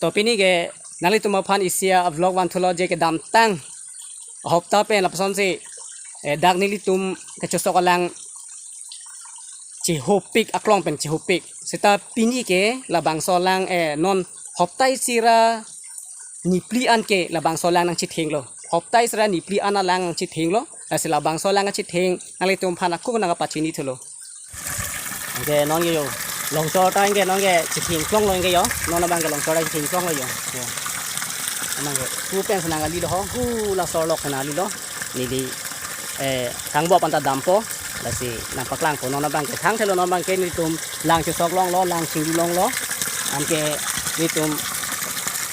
ตัวปีนี้แกนั่งลิตุมาพันอิเซียบล็อกวันทุลเจกดำตั้งหอบตาเป็นลับซ้อนสิดักนิลิตุมกระจุสกลังจิโฮปิกอักลองเป็นจิโฮปิกสตาปีนี้แกละบางโซลังนอนหอบไตซีรานิปลีอันแกละบางโซลังนังชิดเทงโลหอบไตซีรานิปลีอันลังชิดเทงโลแต่สิละบางโซลังชิดเทงนั่งลิตุมพันอักคุกนังกับปัจจินีทุโลแกน้องเกยลองจอตายแกน้องแกชิดเทงกล้องลงแกยน้องละบางแกลองจอได้ชิดเทงกล้องเลยนั่งกูเป็นสนางลีโลฮะกูละสอลอกขนาดลีโลนี่ดีทางบ่อปันตาดำโปแล้วสินำปากล่างของน้องน้ำบางแกทั้งเทลน้องบางแกนี่ตุ่มล่างจุดซอกล่องล้อล่างชิงดูล่องล้ออันแกนี่ตุ่ม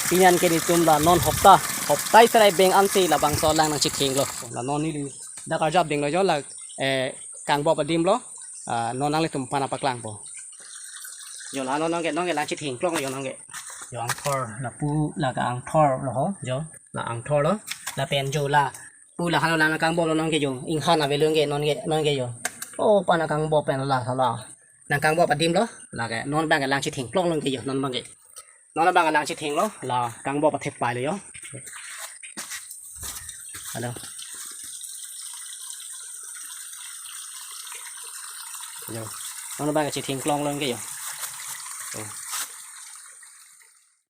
ปีนันแกนี่ตุ่มละนอนหอบไตสไลเบงอันซีละบางซอล่างนั่งชิดเทงโลละนอนนี่ดูดักอาจับเบงเลยจ้ะละกลางบ่อปดิมโลนอนนั่งเลยตุ่มปานาปากล่างโปอยู่ละน้องแกล่างชิดเทงกล้องเลยน้องแกอยู่อังทอร์ละปูละกอังทอร์ละฮะอยู่ละอังทอร์ละละเป็นอยู่ละปูละฮัลโหลละกลางบ่อน้องแกอยู่อิงข้านาเวลงแกน้องแกอยู่โอ้ปานากังบ่อเป็นละทลานางกังบ่อปดิมละละแกนอนบางกับล่างชิดเทงกล้องลงแกอยู่นอนบางแกนอนบางกับล่างชิดเทงละละกังบ่อปะเทปไปเลยอยู่ฮัลโหลอยู่นอนบางกับชิดเทงกล้องลงแกอยู่